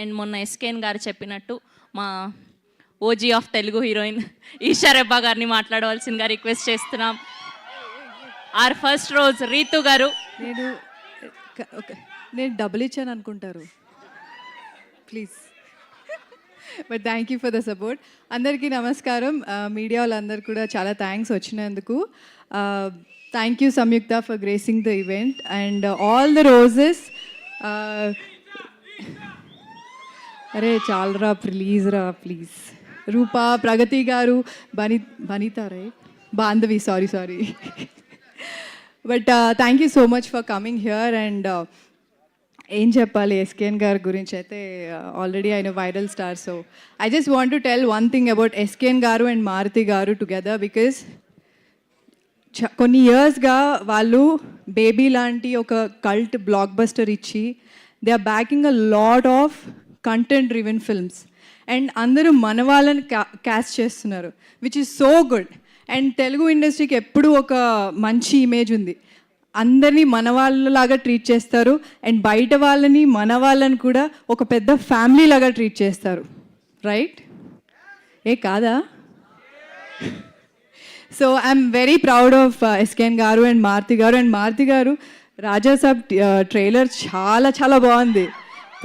And మొన్న SKN గారు చెప్పినట్టు మా OG of Telugu heroine Eesha Rebba గారిని మాట్లాడవలసిందిగా రిక్వెస్ట్ చేస్తున్నాం. ఆర్ ఫస్ట్ రోజ్ రీతు గారు. నేను డబుల్ ఇచ్చాను అనుకుంటారు, please. But thank you for the support. అందరికీ నమస్కారం. మీడియా వాళ్ళందరూ కూడా చాలా థ్యాంక్స్ వచ్చినందుకు. Thank you Samyuktha for gracing the event and all the roses. అరే చాలరా ప్లీజ్ రా please. Roopa, Pragathi garu, Banita right, Bandhavi, sorry. But thank you so much for coming here. And ఏం చెప్పాలి ఎస్కేఎన్ గారి గురించి అయితే, ఆల్రెడీ ఆయన viral star. So I just want to tell one thing about SKN గారు అండ్ మారుతి గారు టుగెదర్. బికాస్ కొన్ని ఇయర్స్గా వాళ్ళు బేబీ లాంటి ఒక కల్ట్ బ్లాక్ బస్టర్ ఇచ్చి they are backing a lot of content driven films and అందరూ మన వాళ్ళని క్యాస్ట్ చేస్తున్నారు, which is so good. And Telugu ఇండస్ట్రీకి ఎప్పుడూ ఒక మంచి ఇమేజ్ ఉంది, అందరినీ మన వాళ్ళలాగా ట్రీట్ చేస్తారు అండ్ బయట వాళ్ళని మన వాళ్ళని కూడా ఒక పెద్ద ఫ్యామిలీ లాగా ట్రీట్ చేస్తారు, రైట్? ఏ కాదా? So I'm very proud of SKN గారు అండ్ మారుతి గారు. అండ్ మారుతి గారు రాజా సాబ్ ట్రైలర్ చాలా చాలా బాగుంది.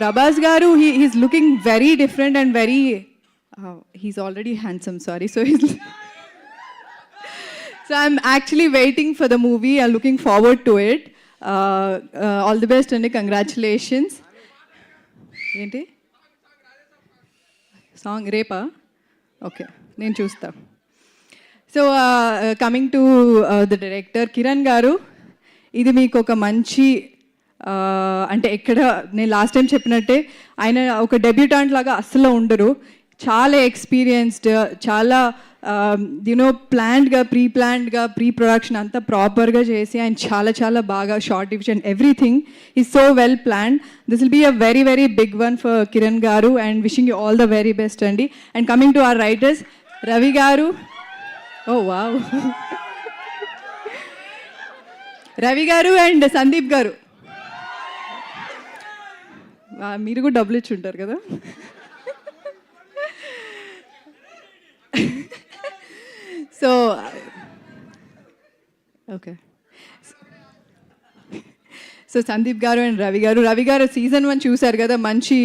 ప్రభాస్ గారు he's looking very different and very he's already handsome, sorry. So I'm actually waiting for the movie. I'm looking forward to it. All the best and congratulations. ఏంటి song రేపా? Okay, నేను చూస్తా. So coming to the director Kiran గారు, ఇది మీకు ఒక మంచి అంటే ఎక్కడ నేను లాస్ట్ టైం చెప్పినట్టే ఆయన ఒక డెబ్యూటాంట్ లాగా అస్సలు ఉండరు. చాలా ఎక్స్పీరియన్స్డ్, చాలా ప్లాన్డ్గా ప్రీ ప్రొడక్షన్ అంతా ప్రాపర్గా చేసి ఆయన చాలా చాలా బాగా shot division everything is so well planned. This will be a very very big one for Kiran garu and wishing you all the very best అండి. And coming to our writers Ravi garu, oh wow, Ravi గారు and Sandeep గారు, మీరు కూడా డబ్బులు ఇచ్చి ఉంటారు కదా. So okay, so Sandeep గారు అండ్ రవి గారు సీజన్ 1 చూశారు కదా, మంచి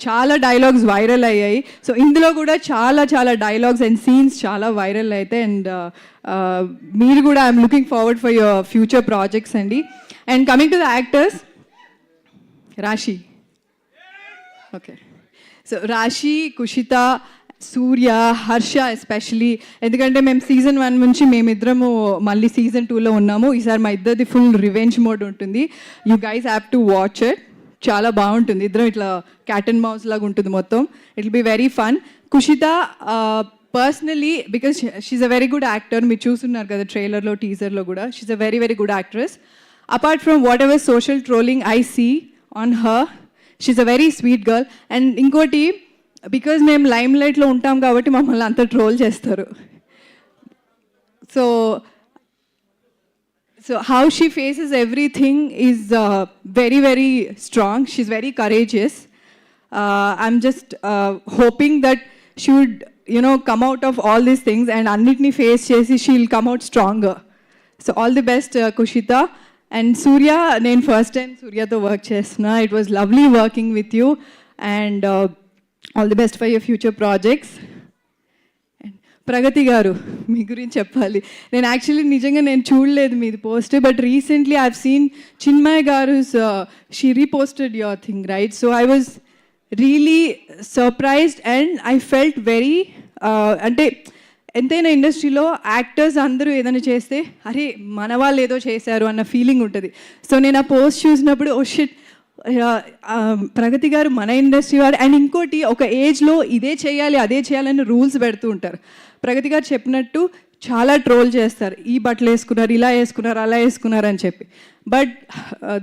చాలా డైలాగ్స్ వైరల్ అయ్యాయి. సో ఇందులో కూడా చాలా చాలా డైలాగ్స్ అండ్ సీన్స్ చాలా వైరల్ అవుతాయి. అండ్ మీరు కూడా I'm looking forward for your future projects అండి. And coming to the actors, Rashi, okay, so Rashi, Kushitha, Surya, Harsha especially, ఎందుకంటే మేము సీజన్ 1 నుంచి మేమిద్దరము మళ్ళీ సీజన్ 2లో ఉన్నాము. ఈసారి మా ఇద్దరిది ఫుల్ రివెంజ్ మోడ్ ఉంటుంది. You guys have to watch it, చాలా బాగుంటుంది. ఇద్దరం ఇట్లా క్యాట్ అండ్ మౌస్ లాగా ఉంటుంది మొత్తం. It will be very fun. Kushitha personally because she's a very good actor, మీరు చూస్తున్నారు కదా ట్రైలర్లో టీజర్లో కూడా, she's a very very good actress. Apart from whatever social trolling I see on her, she's a very sweet girl. And ఇంకోటి, because మేము లైమ్ లైట్లో ఉంటాం కాబట్టి మమ్మల్ని అంతా ట్రోల్ చేస్తారు. So how she faces everything is very very strong. She is very courageous. I'm just hoping that she would come out of all these things and అన్నిటినీ ఫేస్ చేసి she will come out stronger. So all the best Kushitha. And Surya, నేను first time సూర్యతో work చేస్తున్నా. It was lovely working with you and all the best for your future projects. And Pragathi garu, మీ గురించి చెప్పాలి. నేను actually నిజంగా నేను చూడలేదు మీది post, but recently I've seen Chinmayi garu she reposted your thing, right? So I was really surprised and I felt very, అంటే ఎంతైనా ఇండస్ట్రీలో యాక్టర్స్ అందరూ ఏదైనా చేస్తే అరే మన వాళ్ళు ఏదో చేశారు అన్న ఫీలింగ్ ఉంటుంది. సో నేను ఆ పోస్ట్ చూసినప్పుడు ఓ షిట్, ప్రగతి గారు మన ఇండస్ట్రీ వాడు. అండ్ ఇంకోటి, ఒక ఏజ్లో ఇదే చేయాలి అదే చేయాలని రూల్స్ పెడుతూ ఉంటారు. ప్రగతి గారు చెప్పినట్టు చాలా ట్రోల్ చేస్తారు, ఈ బట్టలు వేసుకున్నారు, ఇలా వేసుకున్నారు, అలా వేసుకున్నారు అని చెప్పి. But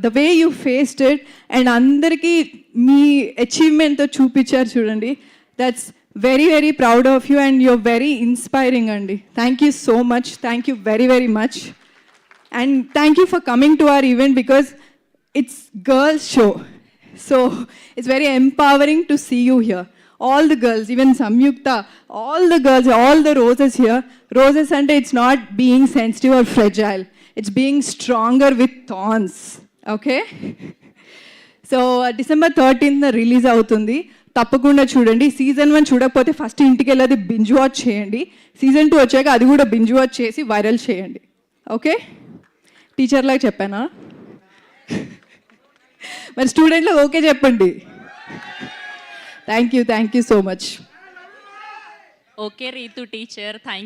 the way you faced it and అందరికీ మీ అచీవ్మెంట్తో చూపించారు చూడండి, that's very very proud of you and you're very inspiring అండి. Thank you so much, thank you very very much. And thank you for coming to our event because it's girls show. So it's very empowering to see you here. All the girls, even Samyukta, all the girls, all the roses here. Roses and it's not being sensitive or fragile. It's being stronger with thorns. Okay? So December 13th release అవుతుంది, తప్పకుండా చూడండి. Season 1 చూడకపోతే first ఇంటికి వెళ్ళి అది binge watch చేయండి. Season 2 వచ్చాక అది కూడా బింజ్ వాచ్ చేసి వైరల్ చేయండి. ఓకే, టీచర్లాగా చెప్పానా? మరి స్టూడెంట్లో ఓకే చెప్పండి. Thank you so much. Okay Ritu teacher, thank